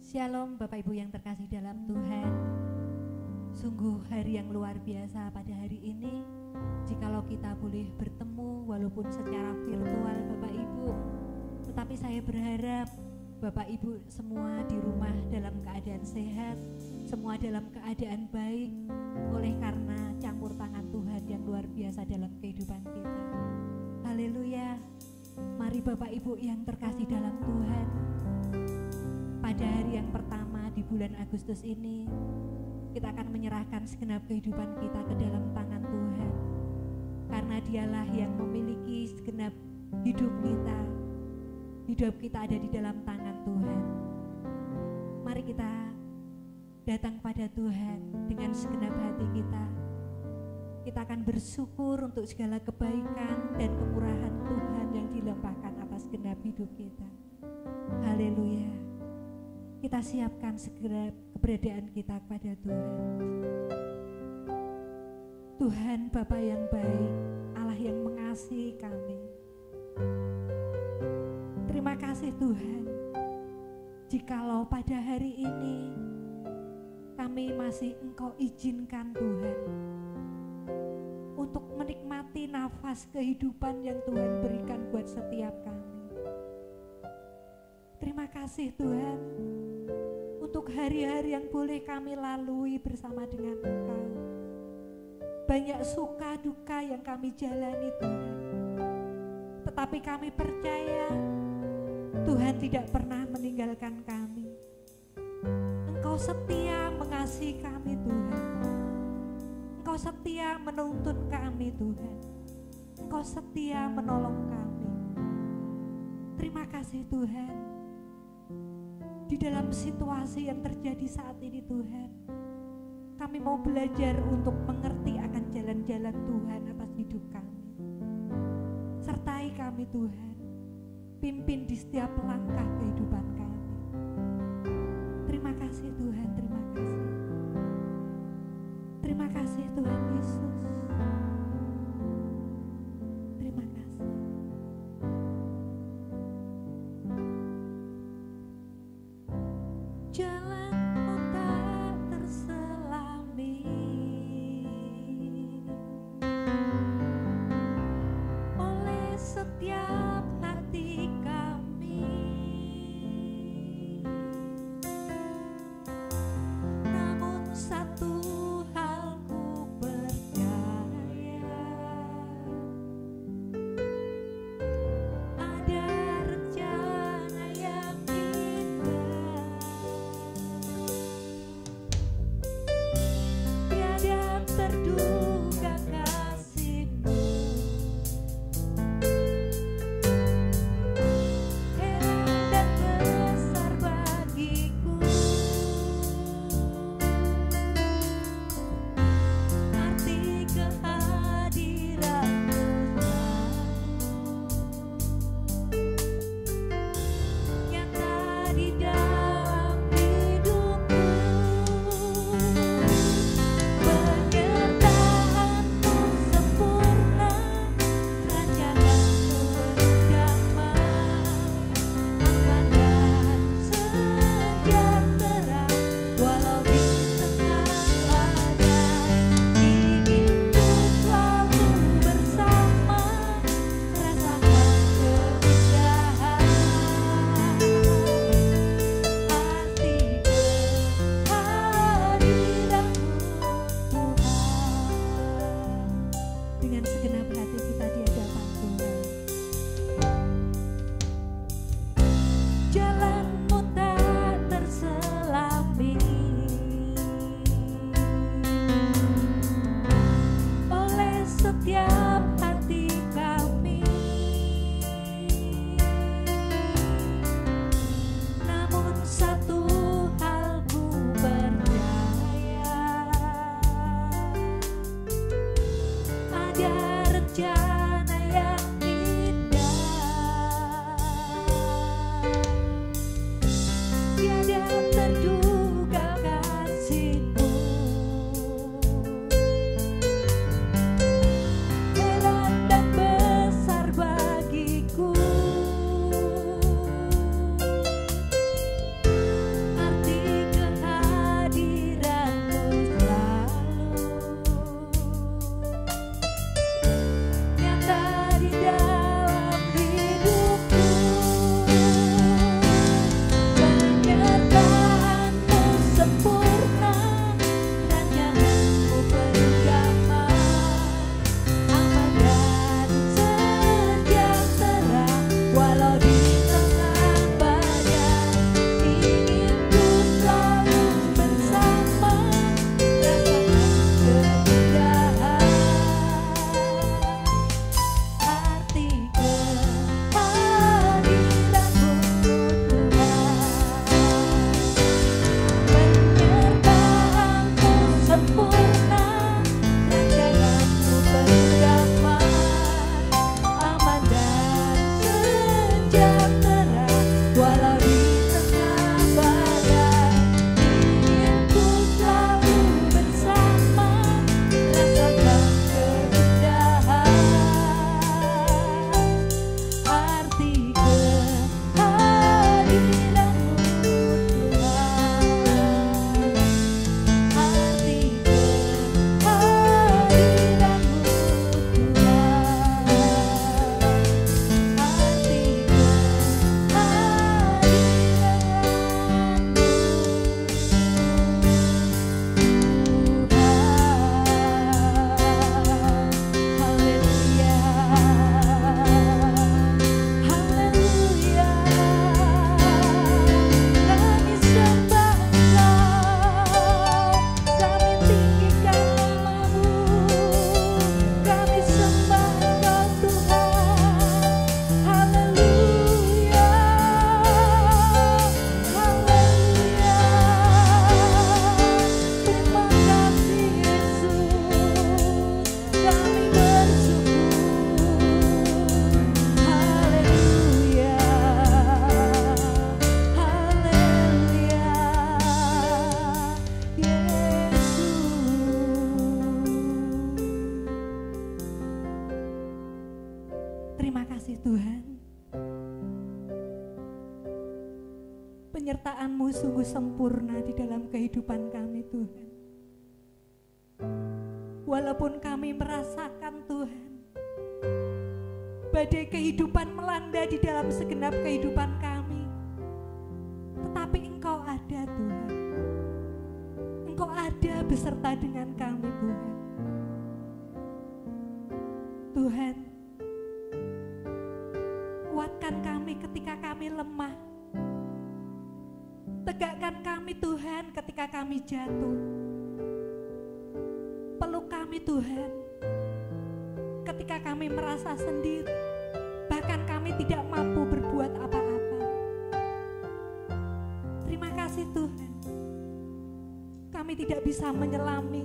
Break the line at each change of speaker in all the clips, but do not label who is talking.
Shalom Bapak Ibu yang terkasih dalam Tuhan. Sungguh hari yang luar biasa pada hari ini, jikalau kita boleh bertemu walaupun secara virtual Bapak Ibu. Tetapi saya berharap Bapak Ibu semua di rumah dalam keadaan sehat, semua dalam keadaan baik, oleh karena campur tangan Tuhan yang luar biasa dalam kehidupan kita. Haleluya. Mari Bapak Ibu yang terkasih dalam Tuhan, pada hari yang pertama di bulan Agustus ini, kita akan menyerahkan segenap kehidupan kita ke dalam tangan Tuhan. Karena Dialah yang memiliki segenap hidup kita. Hidup kita ada di dalam tangan Tuhan. Mari kita datang pada Tuhan dengan segenap hati kita. Kita akan bersyukur untuk segala kebaikan dan kemurahan Tuhan yang dilimpahkan atas segenap hidup kita. Haleluya. Kita siapkan segera keberadaan kita kepada Tuhan. Tuhan Bapa yang baik, Allah yang mengasihi kami. Terima kasih Tuhan, jikalau pada hari ini kami masih Engkau izinkan Tuhan untuk menikmati nafas kehidupan yang Tuhan berikan buat setiap kami. Terima kasih Tuhan untuk hari-hari yang boleh kami lalui bersama dengan Engkau. Banyak suka duka yang kami jalani Tuhan, tetapi kami percaya Tuhan tidak pernah meninggalkan kami. Engkau setia mengasihi kami Tuhan. Engkau setia menuntun kami Tuhan. Engkau setia menolong kami. Terima kasih Tuhan. Di dalam situasi yang terjadi saat ini Tuhan, kami mau belajar untuk mengerti akan jalan-jalan Tuhan atas hidup kami. Sertai kami Tuhan, pimpin di setiap langkah kehidupan kami. Terima kasih Tuhan, terima kasih. Terima kasih Tuhan Yesus. Terima kasih. Jalanmu tak terselami oleh setiap hati kami, namun satu hal ku percaya, ada rencana yang indah. Tiada terduga kasih-Mu, heran dan besar bagiku. Arti kehadiran-Mu nyata di dalam hidupku. Penyertaan-Mu sempurna, rancangan-Mu damai, aman dan sejahtera. Walau di tengah badai, inginku selalu bersama, rasakan keindahan. penyertaan-Mu sungguh sempurna di dalam kehidupan kami Tuhan. Walaupun kami merasakan Tuhan, badai kehidupan melanda di dalam segenap kehidupan kami, tetapi Engkau ada Tuhan. Engkau ada beserta dengan kami Tuhan. Tuhan, kuatkan kami ketika kami lemah. Tegakkan kami Tuhan ketika kami jatuh. Peluk kami Tuhan ketika kami merasa sendiri, bahkan kami tidak mampu berbuat apa-apa. Terima kasih Tuhan, kami tidak bisa menyelami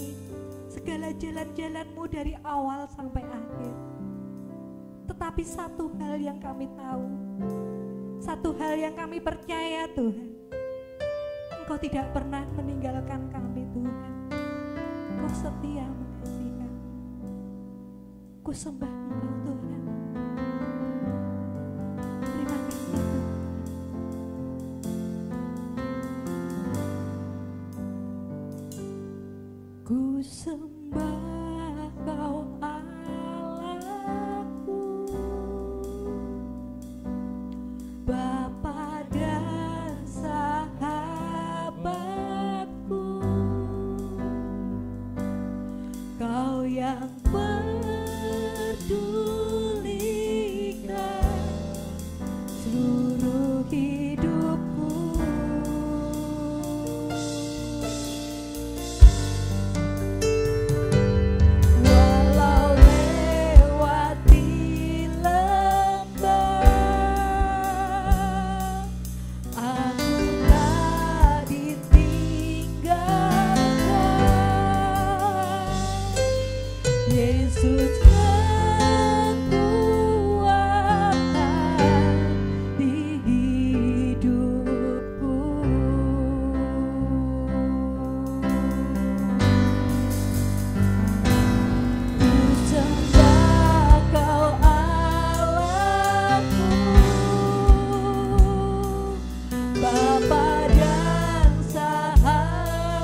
segala jalan-jalan-Mu dari awal sampai akhir. Tetapi satu hal yang kami tahu, satu hal yang kami percaya Tuhan, Engkau tidak pernah meninggalkan kami Tuhan. Engkau setia mengasihi kami. Ku sembah Engkau Tuhan. Terima kasih Tuhan. Ku sembah Kau Allahku, Bapa dan sahabatku, Kau yang pedulikan seluruh hidupku. Walau lewati lembah, aku tak ditinggalkan. Yesus kekuatan di hidupku. Ku sembah Kau Allahku, Bapa dan sahabatku,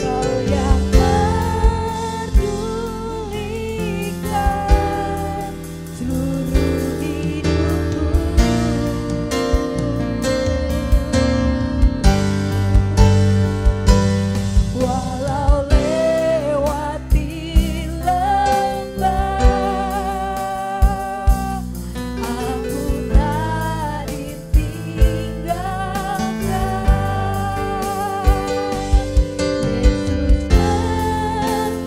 Kau yang pedulikan seluruh hidupku. Walau lewati lembah, aku tak ditinggalkan. Yesus kekuatan di hidupku.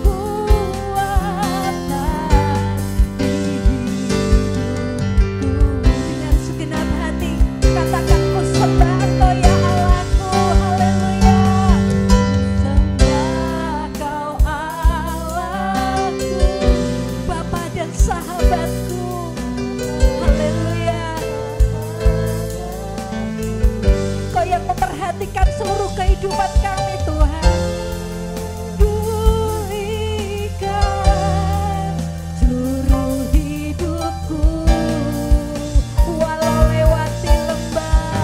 Dengan segenap hati katakan, ku sembah Engkau ya Allahku. Haleluya. Sembah Kau Allahku, Bapa dan sahabatku. Haleluya. Kau yang memperhatikan seluruh kehidupan kami Tuhan. Dulikan seluruh hidupku. Walau lewati lembah,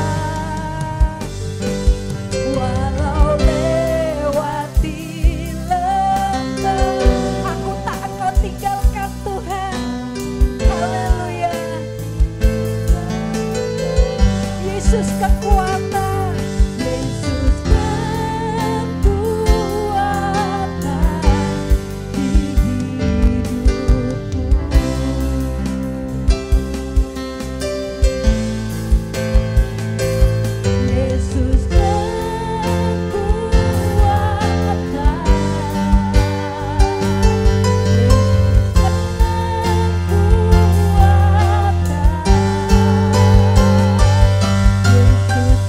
walau lewati lembah, aku tak akan tinggalkan Tuhan. Haleluya. Yesus kekuatan, Yesus kekuatan di hidupku. Yesus kekuatan, Yesus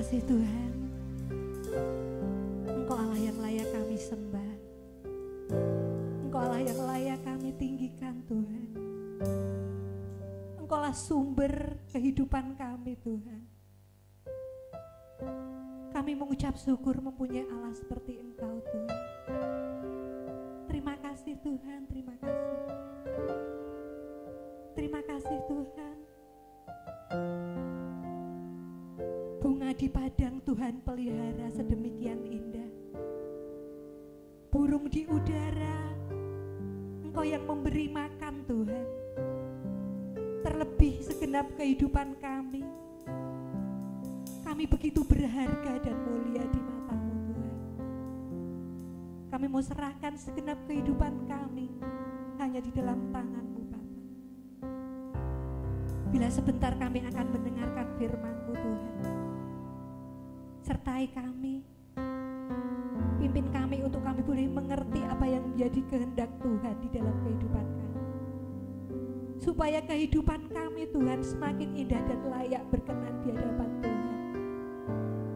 kasih Tuhan, Engkau Allah yang layak kami sembah, Engkau Allah yang layak kami tinggikan Tuhan. Engkau lah sumber kehidupan kami Tuhan. Kami mengucap syukur mempunyai Allah seperti Engkau Tuhan. Terima kasih Tuhan, terima kasih. Terima kasih Tuhan. Bunga di padang Tuhan pelihara sedemikian indah. Burung di udara, Engkau yang memberi makan Tuhan. Terlebih segenap kehidupan kami, kami begitu berharga dan mulia di mata-Mu Tuhan. Kami mau serahkan segenap kehidupan kami hanya di dalam tangan-Mu Bapa. Bila sebentar kami akan mendengarkan firman-Mu Tuhan, sertai kami, pimpin kami untuk kami boleh mengerti apa yang menjadi kehendak Tuhan di dalam kehidupan kami. Supaya kehidupan kami Tuhan semakin indah dan layak berkenan di hadapan Tuhan.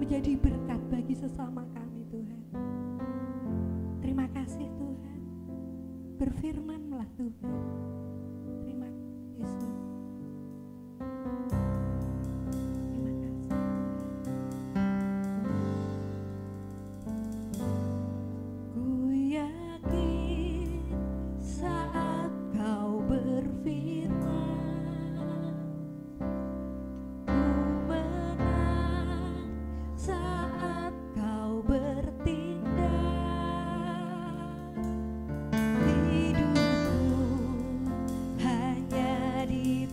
Menjadi berkat bagi sesama kami Tuhan. Terima kasih Tuhan. Berfirman-Lah Tuhan. Terima kasih Yesus. Terima kasih. Ku yakin saat Kau berfirman, saat Kau bertindak, hidupku hanya di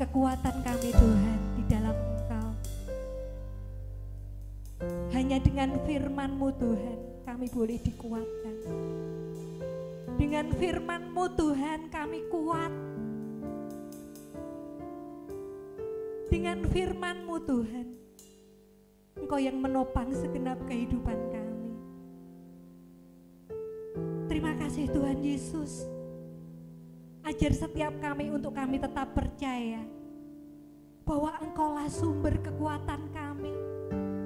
kekuatan kami Tuhan di dalam Engkau. Hanya dengan firman-Mu Tuhan kami boleh dikuatkan. Dengan firman-Mu Tuhan kami kuat. Dengan firman-Mu Tuhan, Engkau yang menopang segenap kehidupan kami. Terima kasih Tuhan Yesus. Ajar setiap kami untuk kami tetap percaya bahwa Engkaulah sumber kekuatan kami,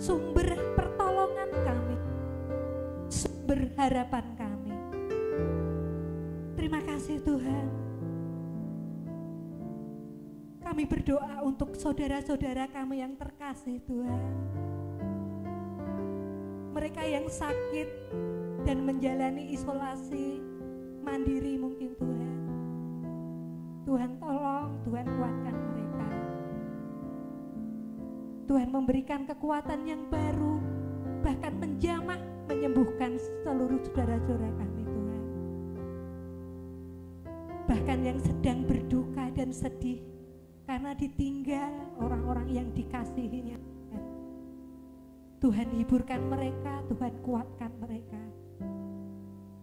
sumber pertolongan kami, sumber harapan kami. Terima kasih Tuhan. Kami berdoa untuk saudara-saudara kami yang terkasih Tuhan. Mereka yang sakit dan menjalani isolasi mandiri mungkin Tuhan. Tuhan tolong, Tuhan kuatkan mereka. Tuhan memberikan kekuatan yang baru, bahkan menjamah, menyembuhkan seluruh saudara-saudara kami Tuhan. Bahkan yang sedang berduka dan sedih karena ditinggal orang-orang yang dikasihinya. Tuhan hiburkan mereka, Tuhan kuatkan mereka.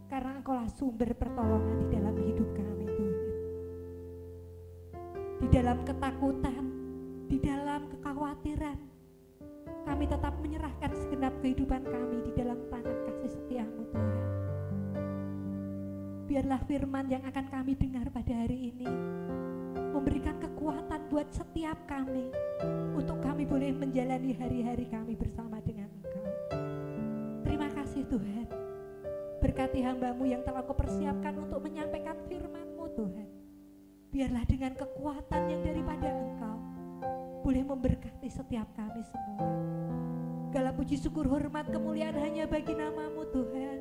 Karena Engkaulah sumber pertolongan di dalam hidup kami Tuhan. Di dalam ketakutan, di dalam kekhawatiran, kami tetap menyerahkan segenap kehidupan kami di dalam tangan kasih setia-Mu Tuhan. Biarlah firman yang akan kami dengar pada hari ini memberikan kekuatan buat setiap kami untuk kami boleh menjalani hari-hari kami bersama dengan Engkau. Terima kasih Tuhan. Berkati hamba-Mu yang telah Kau persiapkan untuk menyampaikan firman-Mu Tuhan. Biarlah dengan kekuatan yang daripada Engkau boleh memberkati setiap kami semua. Segala puji syukur hormat kemuliaan hanya bagi nama-Mu Tuhan.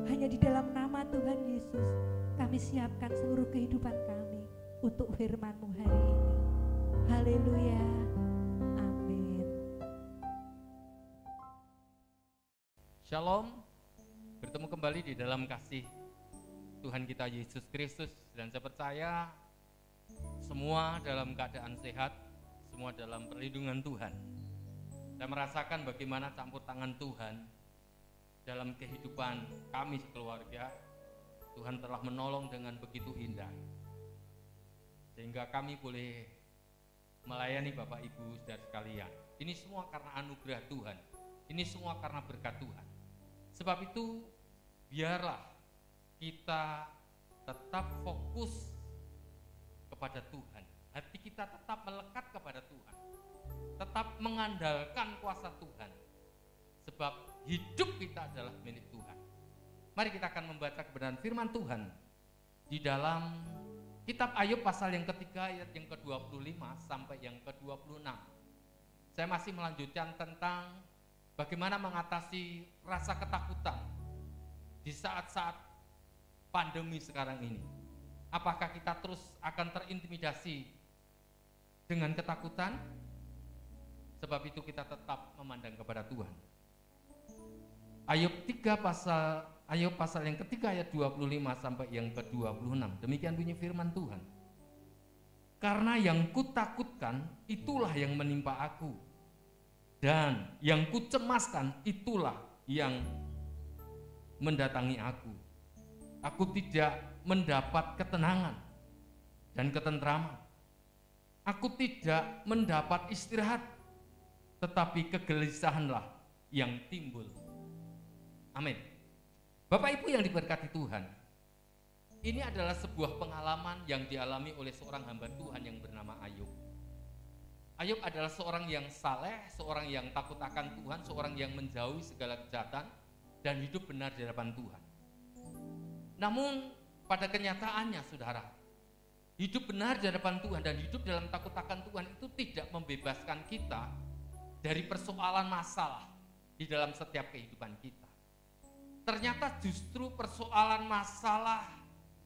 Hanya di dalam nama Tuhan Yesus kami siapkan seluruh kehidupan kami untuk firman-Mu hari ini. Haleluya. Amin.
Shalom. Bertemu kembali di dalam kasih Tuhan kita Yesus Kristus, dan saya percaya semua dalam keadaan sehat, semua dalam perlindungan Tuhan. Saya merasakan bagaimana campur tangan Tuhan dalam kehidupan kami sekeluarga. Tuhan telah menolong dengan begitu indah, sehingga kami boleh melayani Bapak Ibu saudara sekalian. Ini semua karena anugerah Tuhan, ini semua karena berkat Tuhan. Sebab itu biarlah kita tetap fokus kepada Tuhan, hati kita tetap melekat kepada Tuhan, tetap mengandalkan kuasa Tuhan, sebab hidup kita adalah milik Tuhan. Mari kita akan membaca kebenaran firman Tuhan di dalam kitab Ayub pasal yang ketiga ayat yang ke-25 sampai yang ke-26. Saya masih melanjutkan tentang bagaimana mengatasi rasa ketakutan di saat-saat pandemi sekarang ini. Apakah kita terus akan terintimidasi dengan ketakutan? Sebab itu kita tetap memandang kepada Tuhan. Ayub pasal yang ketiga ayat 25 sampai yang ke-26. Demikian bunyi firman Tuhan. Karena yang kutakutkan itulah yang menimpa aku, dan yang kucemaskan itulah yang mendatangi aku. Aku tidak mendapat ketenangan dan ketentraman. Aku tidak mendapat istirahat, tetapi kegelisahanlah yang timbul. Amin. Bapak Ibu yang diberkati Tuhan, ini adalah sebuah pengalaman yang dialami oleh seorang hamba Tuhan yang bernama Ayub. Ayub adalah seorang yang saleh, seorang yang takut akan Tuhan, seorang yang menjauhi segala kejahatan dan hidup benar di hadapan Tuhan. Namun pada kenyataannya saudara, hidup benar di hadapan Tuhan dan hidup dalam takut akan Tuhan itu tidak membebaskan kita dari persoalan masalah di dalam setiap kehidupan kita. Ternyata justru persoalan masalah,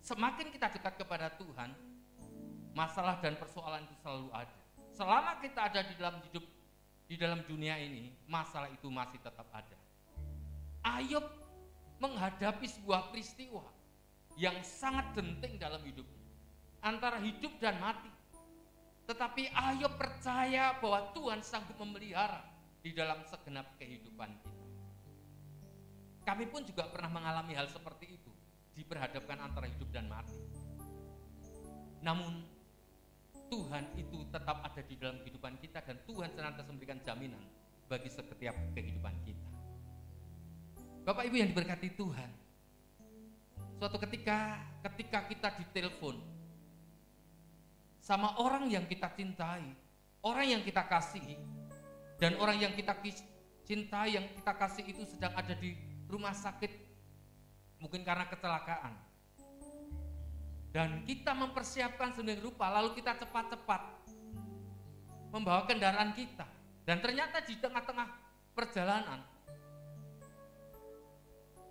semakin kita dekat kepada Tuhan, masalah dan persoalan itu selalu ada. Selama kita ada di dalam hidup, di dalam dunia ini, masalah itu masih tetap ada. Ayub menghadapi sebuah peristiwa yang sangat genting dalam hidupnya, antara hidup dan mati. Tetapi Ayub percaya bahwa Tuhan sanggup memelihara di dalam segenap kehidupan kita. Kami pun juga pernah mengalami hal seperti itu, diperhadapkan antara hidup dan mati. Namun Tuhan itu tetap ada di dalam kehidupan kita dan Tuhan senantiasa memberikan jaminan bagi setiap kehidupan kita. Bapak Ibu yang diberkati Tuhan, suatu ketika kita ditelepon sama orang yang kita cintai, orang yang kita kasihi, dan orang yang kita cintai, yang kita kasih itu sedang ada di rumah sakit, mungkin karena kecelakaan. Dan kita mempersiapkan sedemikian rupa, lalu kita cepat-cepat membawa kendaraan kita. Dan ternyata di tengah-tengah perjalanan,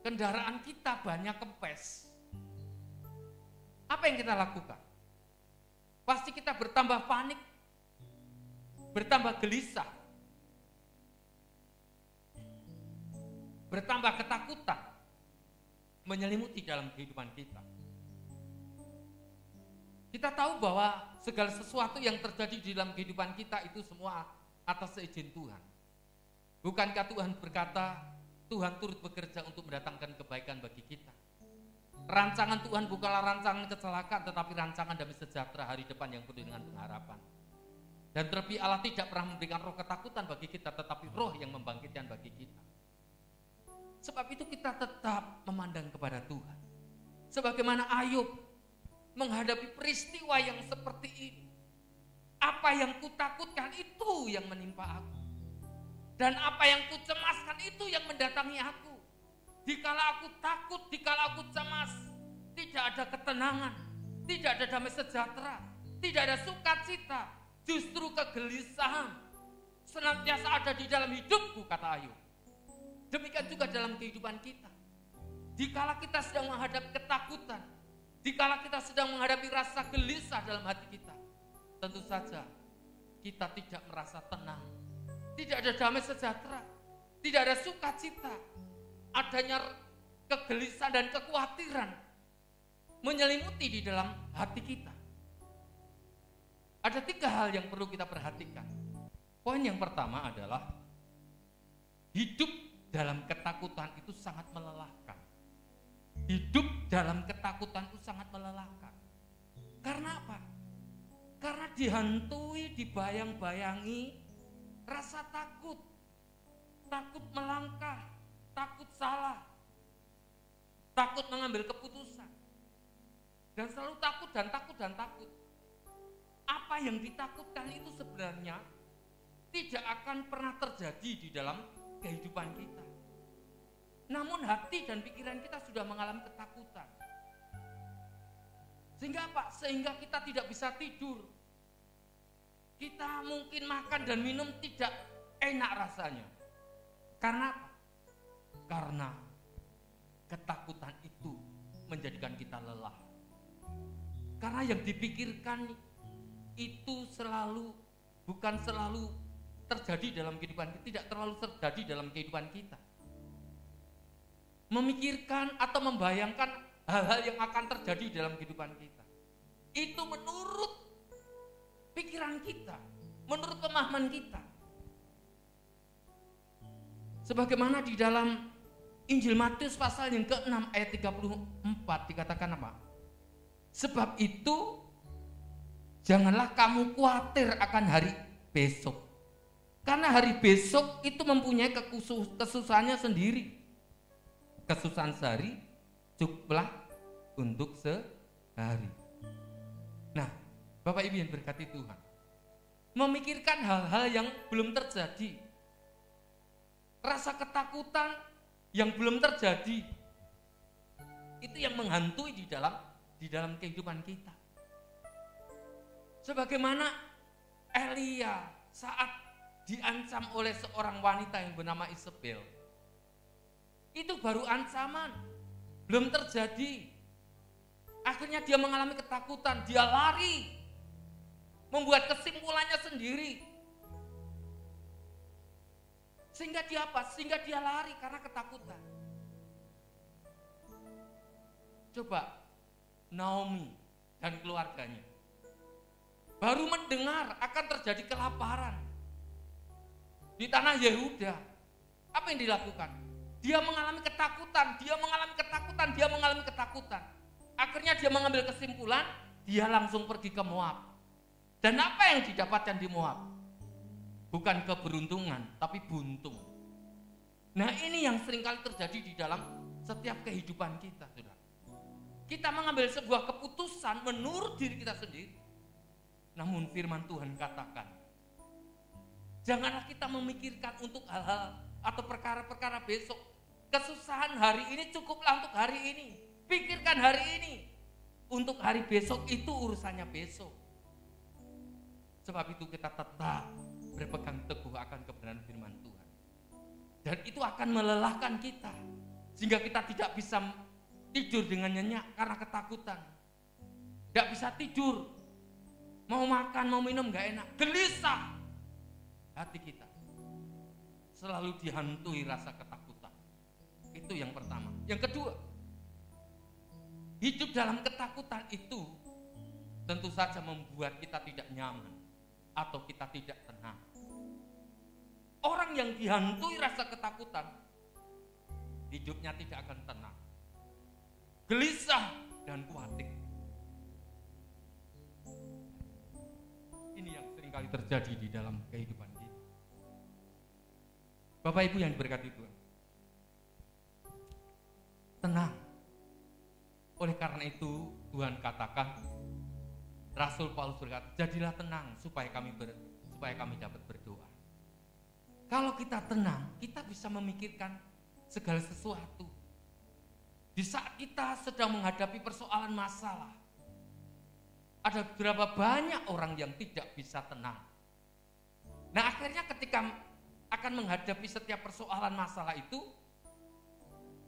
kendaraan kita banyak kempes. Apa yang kita lakukan? Pasti kita bertambah panik, bertambah gelisah, bertambah ketakutan menyelimuti dalam kehidupan kita. Kita tahu bahwa segala sesuatu yang terjadi di dalam kehidupan kita itu semua atas seizin Tuhan. Bukankah Tuhan berkata, Tuhan turut bekerja untuk mendatangkan kebaikan bagi kita. Rancangan Tuhan bukanlah rancangan kecelakaan, tetapi rancangan damai sejahtera hari depan yang penuh dengan pengharapan. Dan terlebih Allah tidak pernah memberikan roh ketakutan bagi kita, tetapi roh yang membangkitkan bagi kita. Sebab itu kita tetap memandang kepada Tuhan. Sebagaimana Ayub menghadapi peristiwa yang seperti ini. Apa yang kutakutkan itu yang menimpa aku. Dan apa yang kucemaskan itu yang mendatangi aku. Dikala aku takut, dikala aku cemas, tidak ada ketenangan, tidak ada damai sejahtera, tidak ada sukacita, justru kegelisahan senantiasa ada di dalam hidupku, kata Ayub. Demikian juga dalam kehidupan kita. Dikala kita sedang menghadapi ketakutan, dikala kita sedang menghadapi rasa gelisah dalam hati kita, tentu saja kita tidak merasa tenang, tidak ada damai sejahtera, tidak ada sukacita. Adanya kegelisahan dan kekhawatiran menyelimuti di dalam hati kita. Ada 3 hal yang perlu kita perhatikan. Poin yang pertama adalah hidup dalam ketakutan itu sangat melelahkan. Hidup dalam ketakutan itu sangat melelahkan. Karena apa? Karena dihantui, dibayang-bayangi rasa takut. Takut melangkah, takut salah, takut mengambil keputusan, dan selalu takut dan takut dan takut. Apa yang ditakutkan itu sebenarnya tidak akan pernah terjadi di dalam kehidupan kita. Namun hati dan pikiran kita sudah mengalami ketakutan. Sehingga apa? Sehingga kita tidak bisa tidur. Kita mungkin makan dan minum tidak enak rasanya. Karena apa? Karena ketakutan itu menjadikan kita lelah. Karena yang dipikirkan itu bukan selalu terjadi dalam kehidupan kita, tidak terlalu terjadi dalam kehidupan kita. Memikirkan atau membayangkan hal-hal yang akan terjadi dalam kehidupan kita. Itu menurut pikiran kita, menurut pemahaman kita. Sebagaimana di dalam Injil Matius pasal yang ke-6 ayat 34 dikatakan apa? Sebab itu janganlah kamu khawatir akan hari besok. Karena hari besok itu mempunyai kesusahannya sendiri. Kesusahan sehari cukuplah untuk sehari. Nah, Bapak Ibu yang berkati Tuhan, memikirkan hal-hal yang belum terjadi, rasa ketakutan yang belum terjadi, itu yang menghantui di dalam kehidupan kita. Sebagaimana Elia saat diancam oleh seorang wanita yang bernama Isabel, itu baru ancaman, belum terjadi. Akhirnya dia mengalami ketakutan, dia lari, membuat kesimpulannya sendiri. Sehingga dia apa? Sehingga dia lari karena ketakutan. Coba Naomi dan keluarganya. baru mendengar akan terjadi kelaparan di tanah Yehuda. Apa yang dilakukan? Dia mengalami ketakutan. Akhirnya dia mengambil kesimpulan, dia langsung pergi ke Moab. Dan apa yang didapatkan di Moab? Bukan keberuntungan, tapi buntung. Nah, ini yang seringkali terjadi di dalam setiap kehidupan kita, saudara. Kita mengambil sebuah keputusan menurut diri kita sendiri. Namun firman Tuhan katakan, janganlah kita memikirkan untuk hal-hal atau perkara-perkara besok. Kesusahan hari ini cukuplah untuk hari ini. Pikirkan hari ini. Untuk hari besok itu urusannya besok. Sebab itu kita tetap berpegang teguh akan kebenaran firman Tuhan. Dan itu akan melelahkan kita. Sehingga kita tidak bisa tidur dengan nyenyak karena ketakutan. Tidak bisa tidur. Mau makan, mau minum gak enak. Gelisah. Hati kita selalu dihantui rasa ketakutan. Itu yang pertama. Yang kedua, hidup dalam ketakutan itu tentu saja membuat kita tidak nyaman atau kita tidak tenang. Orang yang dihantui rasa ketakutan, hidupnya tidak akan tenang, gelisah dan khawatir. Ini yang seringkali terjadi di dalam kehidupan kita. Bapak Ibu yang diberkati Tuhan, tenang. Oleh karena itu Tuhan katakan, Rasul Paulus berkata, jadilah tenang supaya kami dapat berdoa. Kalau kita tenang, kita bisa memikirkan segala sesuatu. Di saat kita sedang menghadapi persoalan masalah, ada beberapa banyak orang yang tidak bisa tenang. Nah, akhirnya ketika akan menghadapi setiap persoalan masalah itu,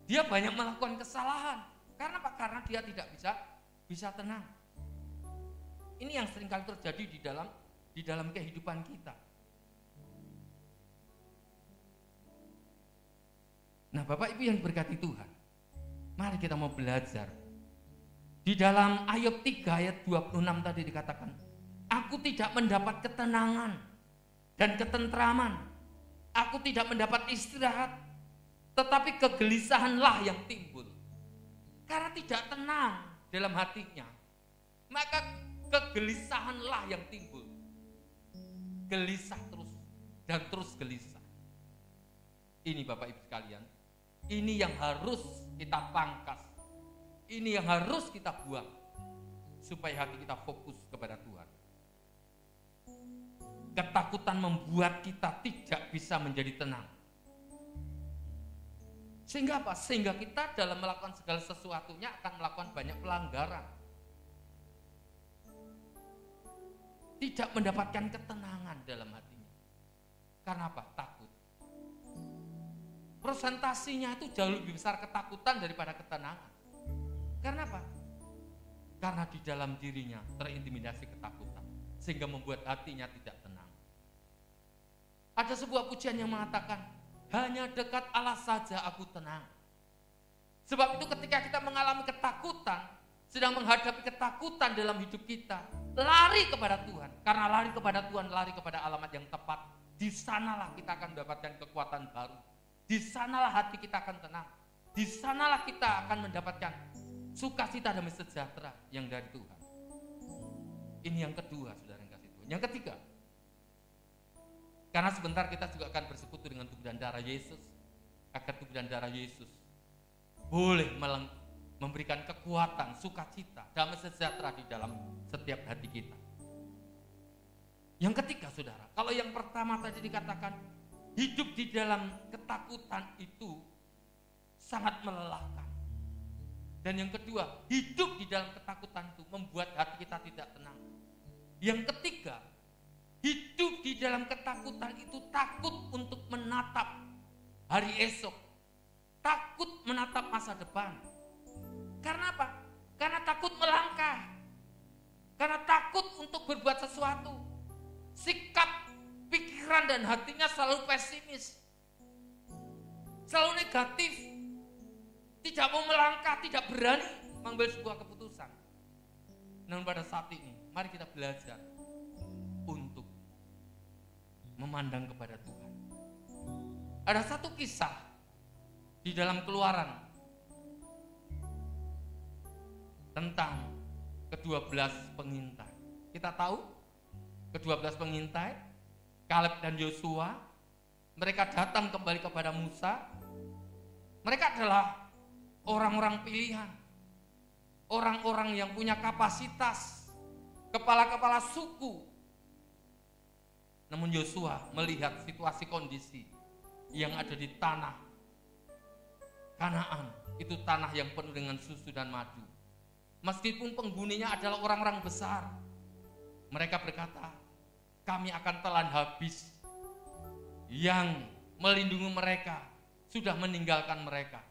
dia banyak melakukan kesalahan. Karena apa? Karena dia tidak bisa tenang. Ini yang seringkali terjadi di dalam kehidupan kita. Nah, Bapak Ibu yang berkati Tuhan, mari kita mau belajar. Di dalam Ayub 3 ayat 26 tadi dikatakan, aku tidak mendapat ketenangan dan ketentraman. Aku tidak mendapat istirahat, tetapi kegelisahanlah yang timbul. Karena tidak tenang dalam hatinya, maka kegelisahanlah yang timbul. Gelisah terus dan terus gelisah. Ini Bapak Ibu sekalian, ini yang harus kita pangkas. Ini yang harus kita buang supaya hati kita fokus kepada Tuhan. Ketakutan membuat kita tidak bisa menjadi tenang. Sehingga apa? Sehingga kita dalam melakukan segala sesuatunya akan melakukan banyak pelanggaran. Tidak mendapatkan ketenangan dalam hatinya. Karena apa? Takut. Presentasinya itu jauh lebih besar ketakutan daripada ketenangan. Karena apa? Karena di dalam dirinya terintimidasi ketakutan, sehingga membuat hatinya tidak tenang. Ada sebuah pujian yang mengatakan, hanya dekat Allah saja aku tenang. Sebab itu ketika kita mengalami ketakutan, sedang menghadapi ketakutan dalam hidup kita, lari kepada Tuhan. Karena lari kepada Tuhan, lari kepada alamat yang tepat. Di sanalah kita akan mendapatkan kekuatan baru. Di sanalah hati kita akan tenang. Di sanalah kita akan mendapatkan sukacita dan sejahtera yang dari Tuhan. Ini yang kedua, saudara yang kasih Tuhan. Yang ketiga, karena sebentar kita juga akan bersekutu dengan tubuh dan darah Yesus, agar tubuh dan darah Yesus boleh memberikan kekuatan, sukacita, damai sejahtera di dalam setiap hati kita. Yang ketiga, saudara, kalau yang pertama tadi dikatakan hidup di dalam ketakutan itu sangat melelahkan. Dan yang kedua, hidup di dalam ketakutan itu membuat hati kita tidak tenang. Yang ketiga, hidup di dalam ketakutan itu takut untuk menatap hari esok. Takut menatap masa depan. Karena apa? Karena takut melangkah. Karena takut untuk berbuat sesuatu. Sikap, pikiran dan hatinya selalu pesimis. Selalu negatif. Tidak mau melangkah, tidak berani mengambil sebuah keputusan. Namun pada saat ini, mari kita belajar memandang kepada Tuhan. Ada satu kisah di dalam Keluaran tentang ke-12 pengintai. Kita tahu ke-12 pengintai, Kaleb dan Yosua, mereka datang kembali kepada Musa. Mereka adalah orang-orang pilihan, orang-orang yang punya kapasitas, kepala-kepala suku. Namun Yosua melihat situasi kondisi yang ada di tanah Kanaan, itu tanah yang penuh dengan susu dan madu. Meskipun penghuninya adalah orang-orang besar, mereka berkata, kami akan telan habis. Yang melindungi mereka sudah meninggalkan mereka,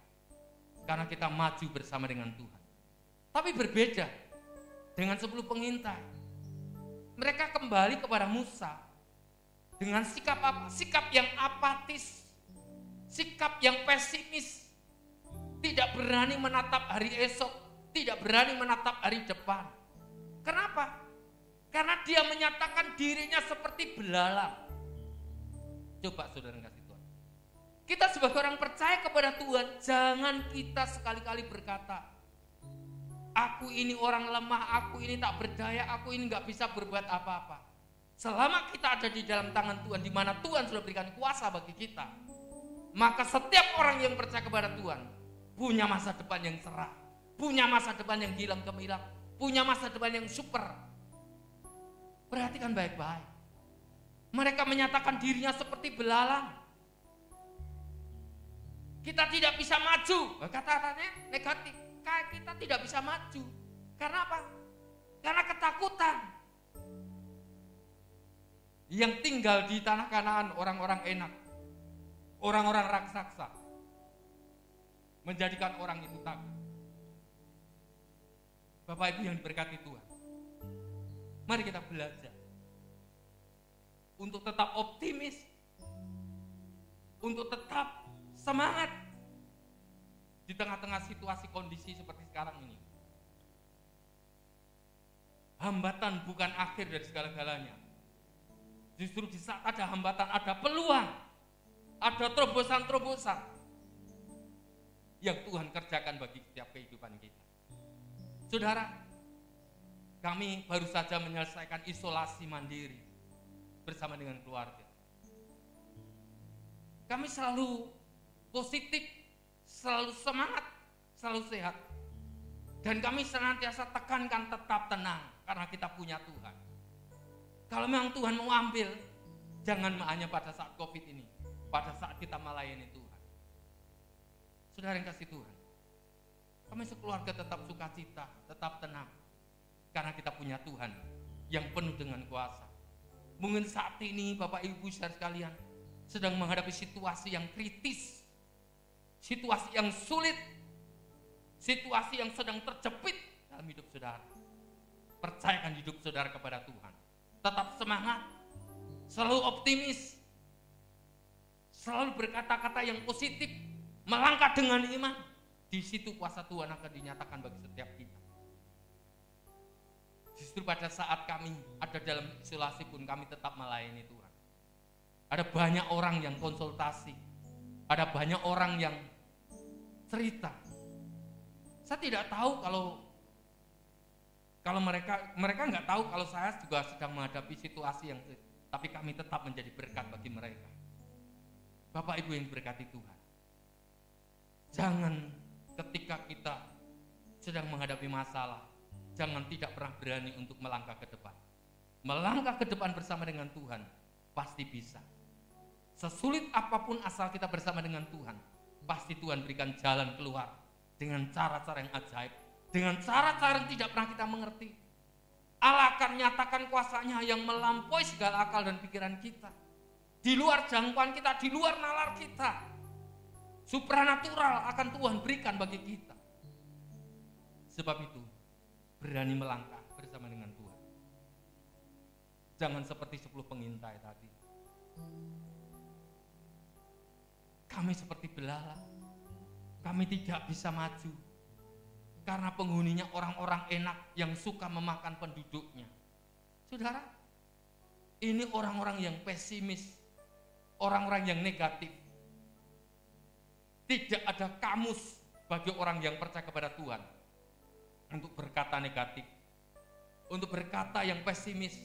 karena kita maju bersama dengan Tuhan. Tapi berbeda dengan 10 pengintai. Mereka kembali kepada Musa dengan sikap apa? Sikap yang apatis, sikap yang pesimis, tidak berani menatap hari esok, tidak berani menatap hari depan. Kenapa? Karena dia menyatakan dirinya seperti belalang. Coba saudara kasih Tuhan. Kita sebagai orang percaya kepada Tuhan, jangan kita sekali-kali berkata, aku ini orang lemah, aku ini tak berdaya, aku ini gak bisa berbuat apa-apa. Selama kita ada di dalam tangan Tuhan, di mana Tuhan sudah berikan kuasa bagi kita, maka setiap orang yang percaya kepada Tuhan punya masa depan yang cerah, punya masa depan yang gilang gemilang, punya masa depan yang super. Perhatikan baik-baik. Mereka menyatakan dirinya seperti belalang. Kita tidak bisa maju. Kata-katanya negatif. Kita tidak bisa maju. Karena apa? Karena ketakutan. Yang tinggal di tanah Kanaan orang-orang enak, orang-orang raksasa, menjadikan orang itu takut. Bapak Ibu yang diberkati Tuhan, mari kita belajar untuk tetap optimis, untuk tetap semangat di tengah-tengah situasi kondisi seperti sekarang ini. Hambatan bukan akhir dari segala-galanya. Justru di saat ada hambatan, ada peluang, ada terobosan-terobosan yang Tuhan kerjakan bagi setiap kehidupan kita. Saudara, kami baru saja menyelesaikan isolasi mandiri bersama dengan keluarga. Kami selalu positif, selalu semangat, selalu sehat. Dan kami senantiasa tekankan tetap tenang karena kita punya Tuhan. Kalau memang Tuhan mau ambil, jangan hanya pada saat COVID ini, pada saat kita melayani Tuhan. Saudara yang kasih Tuhan, kami sekeluarga tetap sukacita, tetap tenang, karena kita punya Tuhan yang penuh dengan kuasa. Mungkin saat ini Bapak Ibu saudara sekalian sedang menghadapi situasi yang kritis, situasi yang sulit, situasi yang sedang terjepit dalam hidup saudara. Percayakan hidup saudara kepada Tuhan. Tetap semangat, selalu optimis, selalu berkata-kata yang positif, melangkah dengan iman. Di situ kuasa Tuhan akan dinyatakan bagi setiap kita. Justru pada saat kami ada dalam isolasi pun kami tetap melayani Tuhan. Ada banyak orang yang konsultasi, ada banyak orang yang cerita. Saya tidak tahu kalau mereka nggak tahu kalau saya juga sedang menghadapi situasi yang, tapi kami tetap menjadi berkat bagi mereka. Bapak Ibu yang diberkati Tuhan, jangan ketika kita sedang menghadapi masalah, jangan tidak pernah berani untuk melangkah ke depan. Melangkah ke depan bersama dengan Tuhan, pasti bisa. Sesulit apapun asal kita bersama dengan Tuhan, pasti Tuhan berikan jalan keluar dengan cara-cara yang ajaib, dengan cara-cara yang tidak pernah kita mengerti. Allah akan nyatakan kuasanya yang melampaui segala akal dan pikiran kita, di luar jangkauan kita, di luar nalar kita. Supranatural akan Tuhan berikan bagi kita. Sebab itu, berani melangkah bersama dengan Tuhan. Jangan seperti 10 pengintai tadi. Kami seperti belalang. Kami tidak bisa maju karena penghuninya orang-orang enak yang suka memakan penduduknya. Saudara, ini orang-orang yang pesimis, orang-orang yang negatif. Tidak ada kamus bagi orang yang percaya kepada Tuhan untuk berkata negatif, untuk berkata yang pesimis.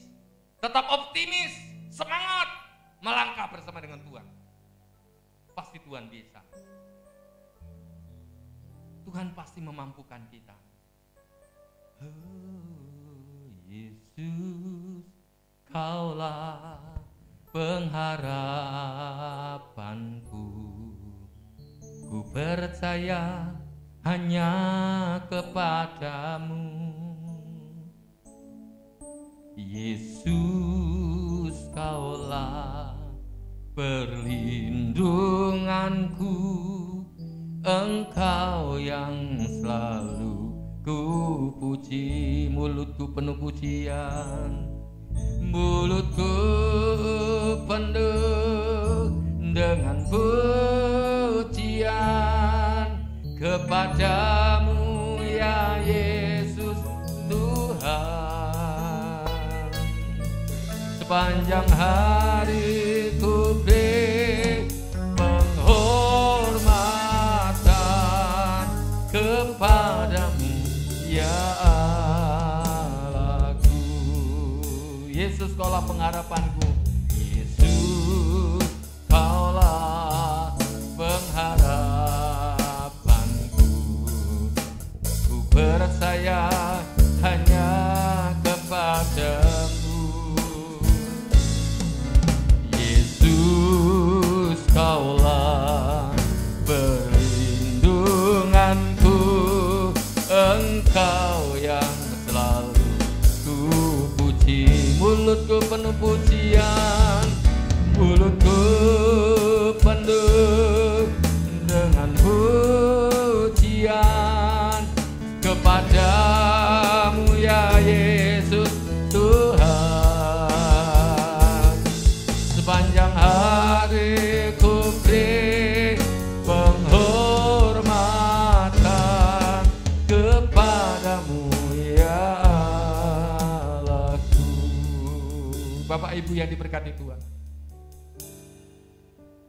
Tetap optimis, semangat, melangkah bersama dengan Tuhan. Pasti Tuhan bisa. Tuhan pasti memampukan kita. Oh Yesus, Kaulah pengharapanku. Ku percaya hanya kepadamu. Yesus, Kaulah perlindunganku. Engkau yang selalu ku puji. Mulutku penuh pujian, mulutku penuh dengan pujian kepadamu ya Yesus Tuhan. Sepanjang hari ku beri penghormatan kepadamu ya Allahku. Yesus, Kaulah pengharapanku. Yesus, Kaulah pengharapanku. Ku percaya hanya kepadamu. Yesus, Kaulah perlindunganku. Engkau yang selalu ku puji. Mulutku penuh pujian, mulutku penuh dengan pujian kepadamu ya Yesus Tuhan. Sepanjang hari ku beri penghormatan kepadamu ya Allahku. Bapak Ibu yang diberkati Tuhan,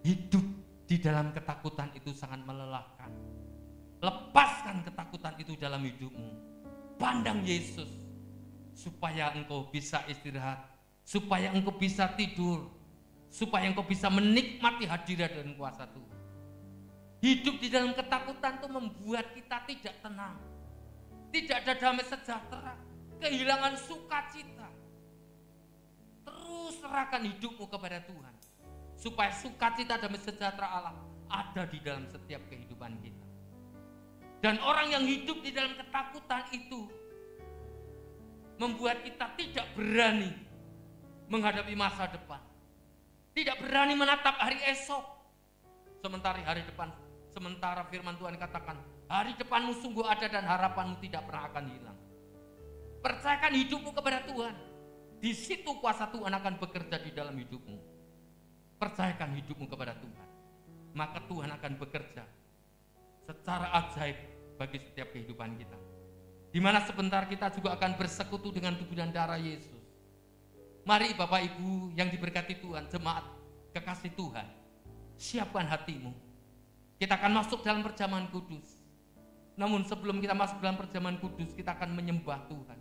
hidup di dalam ketakutan itu sangat melelahkan. Lepaskan ketakutan itu dalam hidupmu. Pandang Yesus supaya engkau bisa istirahat, supaya engkau bisa tidur, supaya engkau bisa menikmati hadirat dan kuasa Tuhan. Hidup di dalam ketakutan itu membuat kita tidak tenang, tidak ada damai sejahtera, kehilangan sukacita. Terus serahkan hidupmu kepada Tuhan, supaya sukacita dan sejahtera Allah ada di dalam setiap kehidupan kita. Dan orang yang hidup di dalam ketakutan itu membuat kita tidak berani menghadapi masa depan, tidak berani menatap hari esok. Sementara firman Tuhan katakan, hari depanmu sungguh ada dan harapanmu tidak pernah akan hilang. Percayakan hidupmu kepada Tuhan, di situ kuasa Tuhan akan bekerja di dalam hidupmu. Percayakan hidupmu kepada Tuhan, maka Tuhan akan bekerja secara ajaib bagi setiap kehidupan kita. Di mana sebentar kita juga akan bersekutu dengan tubuh dan darah Yesus. Mari Bapak Ibu yang diberkati Tuhan, jemaat kekasih Tuhan, siapkan hatimu. Kita akan masuk dalam perjamuan kudus. Namun sebelum kita masuk dalam perjamuan kudus, kita akan menyembah Tuhan.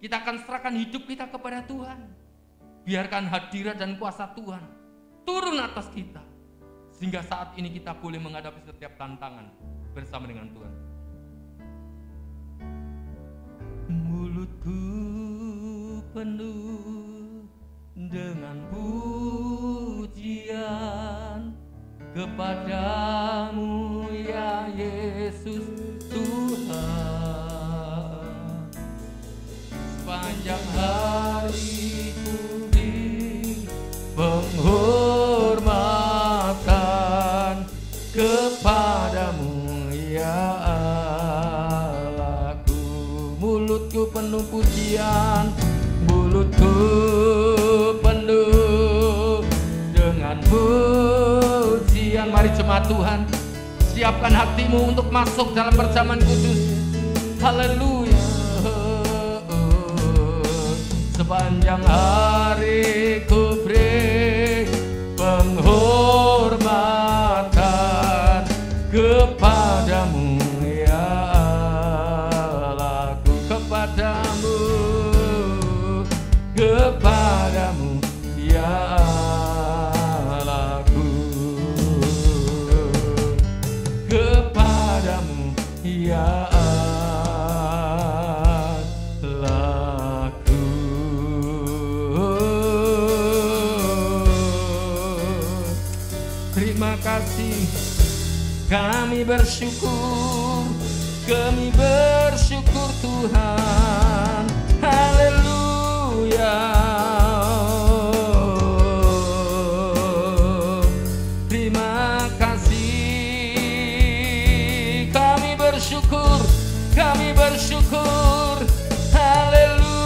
Kita akan serahkan hidup kita kepada Tuhan. Biarkan hadirat dan kuasa Tuhan turun atas kita, sehingga saat ini kita boleh menghadapi setiap tantangan bersama dengan Tuhan. Mulutku penuh dengan pujian kepadamu ya Yesus Tuhan. Sepanjang hari ku beri penghormatan kepadamu ya Allahku. Mulutku penuh pujian, mulutku penuh dengan pujian. Mari jemaat Tuhan, siapkan hatimu untuk masuk dalam perjamuan kudus. Haleluya. Sepanjang hari ku beri penghormatan kepadamu, ya Allahku, kepadamu, kepadamu, ya Allahku, kepadamu, ya terima kasih, kami bersyukur Tuhan, haleluya. Terima kasih, kami bersyukur, haleluya.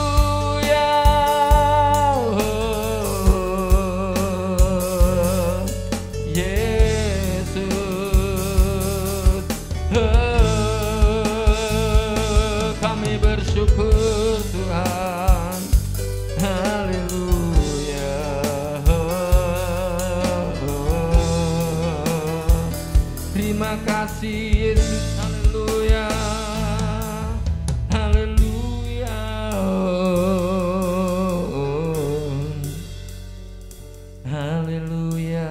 Kami bersyukur Tuhan, haleluya. Terima kasih Yesus, haleluya, haleluya. Haleluya.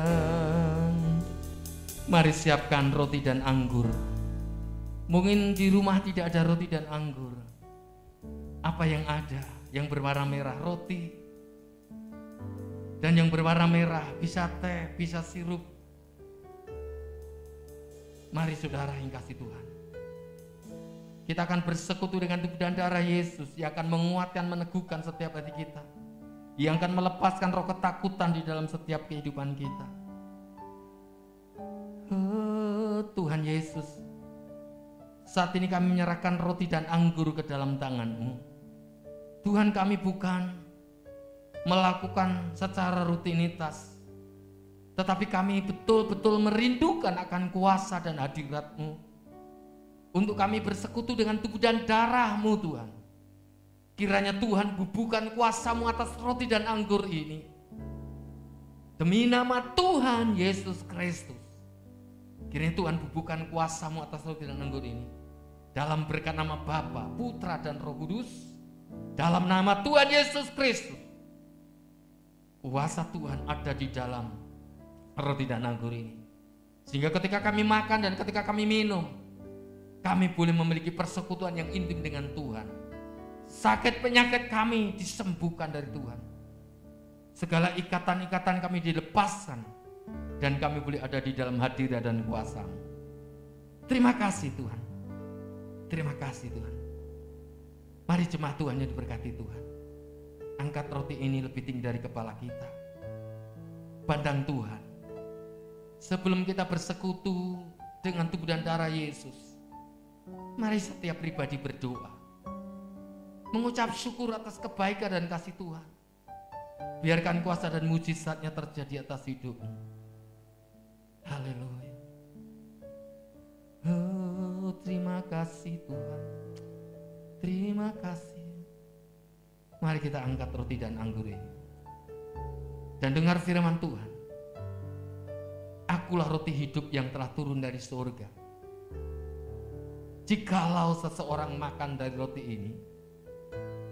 Mari siapkan roti dan anggur. Mungkin di rumah tidak ada roti dan anggur. Apa yang ada? Yang berwarna merah roti. Dan yang berwarna merah bisa teh, bisa sirup. Mari saudara yang kasih Tuhan, kita akan bersekutu dengan tubuh dan darah Yesus yang akan menguatkan, meneguhkan setiap hati kita, yang akan melepaskan roh ketakutan di dalam setiap kehidupan kita. Tuhan Yesus, saat ini kami menyerahkan roti dan anggur ke dalam tangan-Mu. Tuhan, kami bukan melakukan secara rutinitas, tetapi kami betul-betul merindukan akan kuasa dan hadirat-Mu. Untuk kami bersekutu dengan tubuh dan darah-Mu Tuhan. Kiranya Tuhan bubuhkan kuasa-Mu atas roti dan anggur ini. Demi nama Tuhan Yesus Kristus. Kiranya Tuhan bubuhkan kuasa-Mu atas roti dan anggur ini. Dalam berkat nama Bapa, Putra dan Roh Kudus. Dalam nama Tuhan Yesus Kristus. Kuasa Tuhan ada di dalam roti dan anggur ini. Sehingga ketika kami makan dan ketika kami minum, kami boleh memiliki persekutuan yang intim dengan Tuhan. Sakit penyakit kami disembuhkan dari Tuhan. Segala ikatan-ikatan kami dilepaskan. Dan kami boleh ada di dalam hadirat dan kuasa-Mu. Terima kasih Tuhan. Terima kasih Tuhan. Mari jemaat Tuhan yang diberkati Tuhan. Angkat roti ini lebih tinggi dari kepala kita. Pandang Tuhan. Sebelum kita bersekutu dengan tubuh dan darah Yesus, mari setiap pribadi berdoa. Mengucap syukur atas kebaikan dan kasih Tuhan. Biarkan kuasa dan mujizatnya terjadi atas hidupmu. Haleluya. Oh, terima kasih Tuhan. Terima kasih. Mari kita angkat roti dan anggur ini. Dan dengar firman Tuhan. Akulah roti hidup yang telah turun dari surga. Jikalau seseorang makan dari roti ini,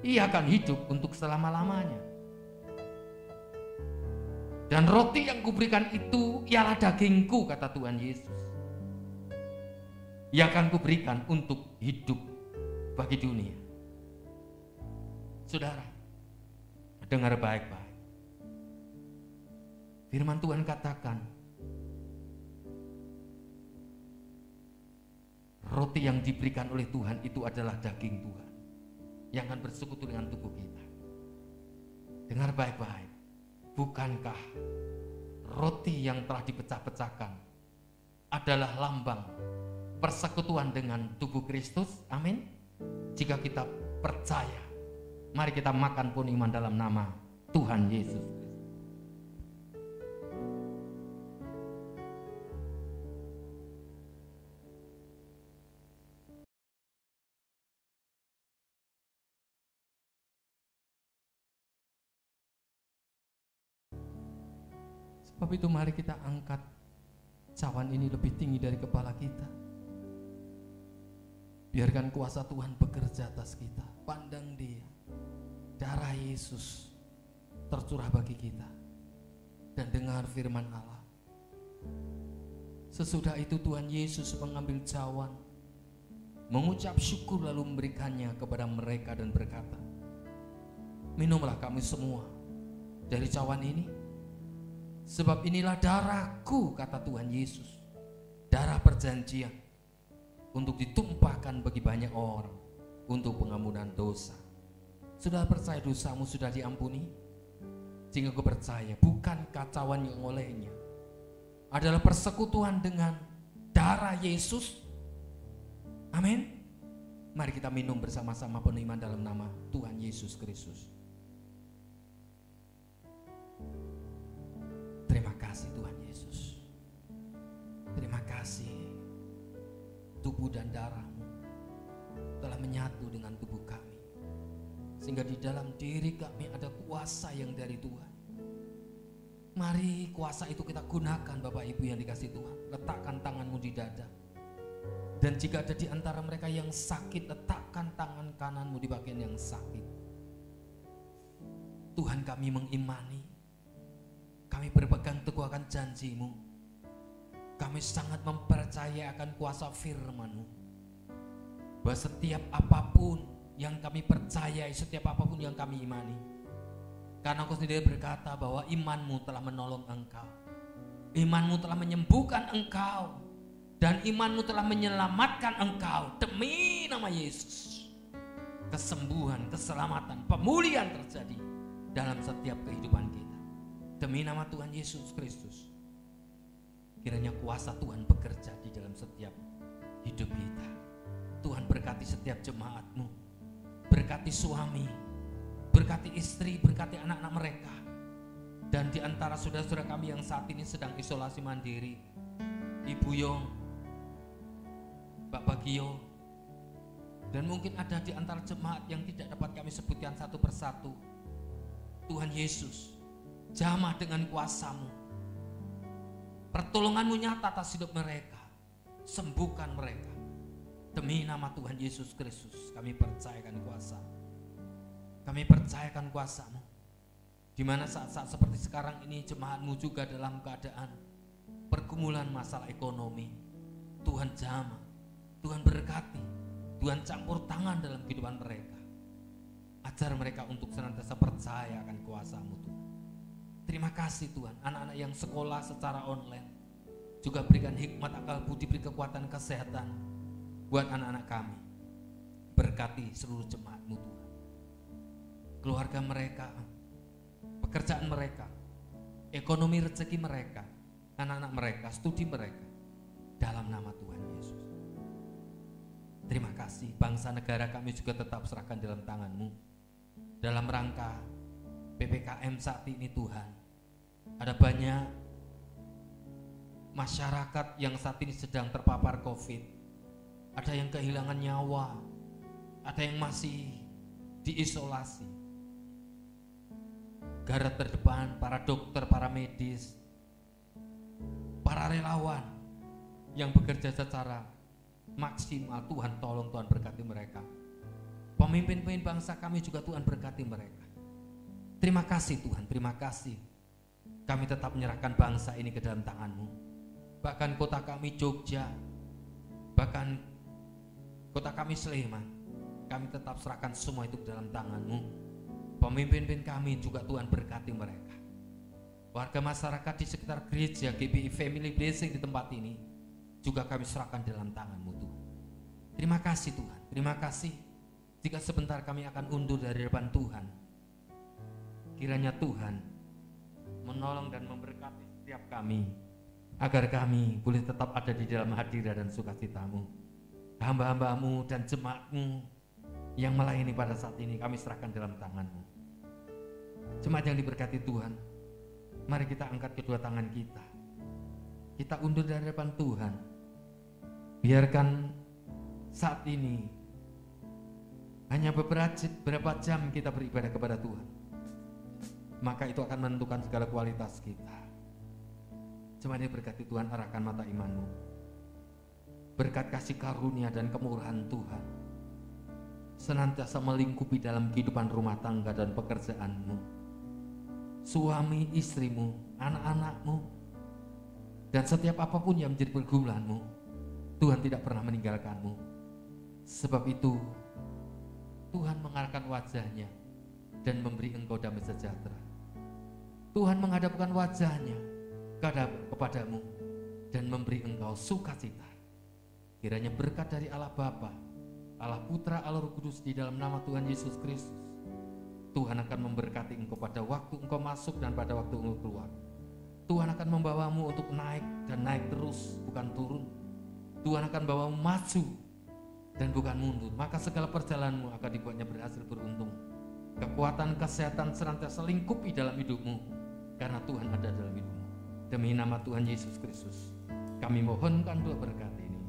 ia akan hidup untuk selama-lamanya. Dan roti yang kuberikan itu ialah dagingku, kata Tuhan Yesus. Ia akan kuberikan untuk hidup bagi dunia. Saudara, dengar baik-baik. Firman Tuhan katakan, roti yang diberikan oleh Tuhan itu adalah daging Tuhan yang akan bersekutu dengan tubuh kita. Dengar baik-baik. Bukankah roti yang telah dipecah-pecahkan adalah lambang persekutuan dengan tubuh Kristus? Amin. Jika kita percaya, mari kita makan pun iman dalam nama Tuhan Yesus. Sebab itu mari kita angkat cawan ini lebih tinggi dari kepala kita. Biarkan kuasa Tuhan bekerja atas kita. Pandang Dia, darah Yesus tercurah bagi kita. Dan dengar firman Allah. Sesudah itu Tuhan Yesus mengambil cawan, mengucap syukur lalu memberikannya kepada mereka dan berkata, minumlah kamu semua dari cawan ini, sebab inilah darahku, kata Tuhan Yesus, darah perjanjian, untuk ditumpahkan bagi banyak orang untuk pengampunan dosa. Sudah percaya dosamu sudah diampuni? Jika kau percaya, bukankah cawan yang olehnya adalah persekutuan dengan darah Yesus? Amin. Mari kita minum bersama-sama penuh iman dalam nama Tuhan Yesus Kristus. Terima kasih Tuhan Yesus. Terima kasih tubuh dan darah-Mu telah menyatu dengan tubuh kami, sehingga di dalam diri kami ada kuasa yang dari Tuhan. Mari kuasa itu kita gunakan, Bapak Ibu yang dikasihi Tuhan. Letakkan tanganmu di dada. Dan jika ada di antara mereka yang sakit, letakkan tangan kananmu di bagian yang sakit. Tuhan, kami mengimani, kami berpegang teguh akan janji-Mu. Kami sangat mempercayai akan kuasa firman-Mu, bahwa setiap apapun yang kami percayai, setiap apapun yang kami imani, karena Engkau sendiri berkata bahwa iman-Mu telah menolong engkau, iman-Mu telah menyembuhkan engkau, dan iman-Mu telah menyelamatkan engkau. Demi nama Yesus, kesembuhan, keselamatan, pemulihan terjadi dalam setiap kehidupan kita. Demi nama Tuhan Yesus Kristus, kiranya kuasa Tuhan bekerja di dalam setiap hidup kita. Tuhan berkati setiap jemaat-Mu, berkati suami, berkati istri, berkati anak-anak mereka. Dan di antara saudara-saudara kami yang saat ini sedang isolasi mandiri, Ibu Yong, Pak Bagio, dan mungkin ada di antara jemaat yang tidak dapat kami sebutkan satu persatu. Tuhan Yesus, jamah dengan kuasa-Mu, pertolongan-Mu nyata atas hidup mereka, sembuhkan mereka. Demi nama Tuhan Yesus Kristus, kami percayakan kuasa, kami percayakan kuasa-Mu. Di mana saat-saat seperti sekarang ini jemaat-Mu juga dalam keadaan pergumulan masalah ekonomi. Tuhan jamah, Tuhan berkati, Tuhan campur tangan dalam kehidupan mereka. Ajar mereka untuk senantiasa percaya akan kuasa-Mu Tuhan. Terima kasih Tuhan, anak-anak yang sekolah secara online juga berikan hikmat, akal budi, beri kekuatan, kesehatan buat anak-anak kami. Berkati seluruh jemaat-Mu Tuhan, keluarga mereka, pekerjaan mereka, ekonomi rezeki mereka, anak-anak mereka, studi mereka, dalam nama Tuhan Yesus. Terima kasih, bangsa negara kami juga tetap serahkan dalam tangan-Mu. Dalam rangka PPKM saat ini Tuhan, ada banyak masyarakat yang saat ini sedang terpapar COVID. Ada yang kehilangan nyawa, ada yang masih diisolasi. Garda terdepan, para dokter, para medis, para relawan yang bekerja secara maksimal, Tuhan tolong, Tuhan berkati mereka. Pemimpin-pemimpin bangsa kami juga Tuhan berkati mereka. Terima kasih Tuhan, terima kasih. Kami tetap menyerahkan bangsa ini ke dalam tangan-Mu. Bahkan kota kami Jogja, bahkan kota kami Sleman, kami tetap serahkan semua itu ke dalam tangan-Mu. Pemimpin-pemimpin kami juga Tuhan berkati mereka. Warga masyarakat di sekitar gereja GBI Family Blessing di tempat ini juga kami serahkan dalam tangan-Mu Tuhan. Terima kasih Tuhan, terima kasih. Jika sebentar kami akan undur dari depan Tuhan, kiranya Tuhan menolong dan memberkati setiap kami, agar kami boleh tetap ada di dalam hadirat dan sukacita-Mu. Hamba-hamba-Mu dan jemaat-Mu yang melayani pada saat ini kami serahkan dalam tangan-Mu. Jemaat yang diberkati Tuhan, mari kita angkat kedua tangan kita. Kita undur dari depan Tuhan. Biarkan saat ini hanya beberapa jam kita beribadah kepada Tuhan, maka itu akan menentukan segala kualitas kita. Jemaat berkati Tuhan, arahkan mata imanmu. Berkat kasih karunia dan kemurahan Tuhan senantiasa melingkupi dalam kehidupan rumah tangga dan pekerjaanmu, suami, istrimu, anak-anakmu, dan setiap apapun yang menjadi pergumulanmu. Tuhan tidak pernah meninggalkanmu. Sebab itu Tuhan mengarahkan wajahnya dan memberi engkau damai sejahtera. Tuhan menghadapkan wajahnya kepadamu dan memberi engkau sukacita. Kiranya berkat dari Allah Bapa, Allah Putra, Allah Roh Kudus di dalam nama Tuhan Yesus Kristus, Tuhan akan memberkati engkau pada waktu engkau masuk dan pada waktu engkau keluar. Tuhan akan membawamu untuk naik dan naik terus, bukan turun. Tuhan akan bawamu maju dan bukan mundur. Maka segala perjalananmu akan dibuatnya berhasil, beruntung. Kekuatan kesehatan senantiasa lingkupi dalam hidupmu, karena Tuhan ada dalam hidupmu. Demi nama Tuhan Yesus Kristus, kami mohonkan doa berkat ini.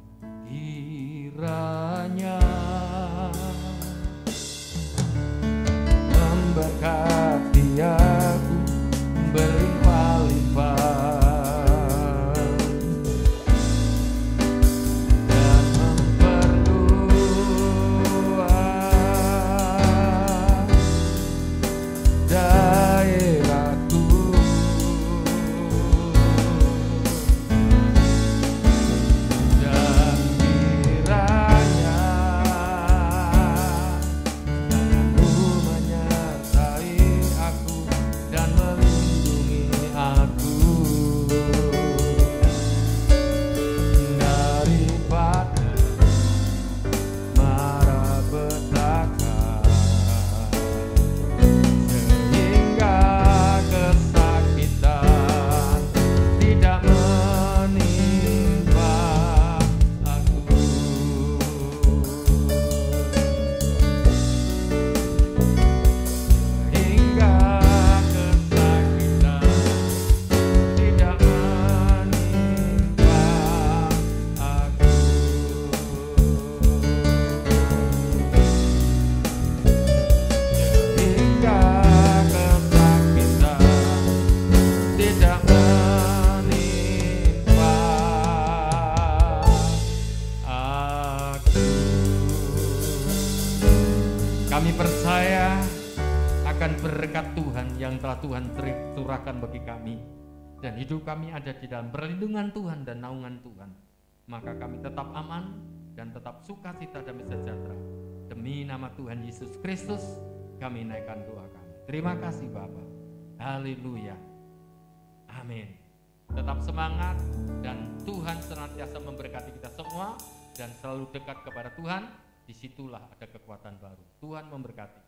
Kiranya memberkati aku berlimpah-limpah dan memperluas daerahku, dan kiranya tanganmu menyertai aku dan melindungi aku daripada mara petaka, sehingga kesakitan tidak menimpa aku. Sehingga kesakitan tidak menimpa aku. Sehingga kesakitan tidak menimpa aku. Kami percaya akan berkat Tuhan yang telah Tuhan curahkan bagi kami, dan hidup kami ada di dalam perlindungan Tuhan dan naungan Tuhan. Maka kami tetap aman dan tetap sukacita dan sejahtera. Demi nama Tuhan Yesus Kristus kami naikkan doa kami. Terima kasih Bapa. Haleluya. Amin. Tetap semangat dan Tuhan senantiasa memberkati kita semua, dan selalu dekat kepada Tuhan. Disitulah ada kekuatan baru. Tuhan memberkati.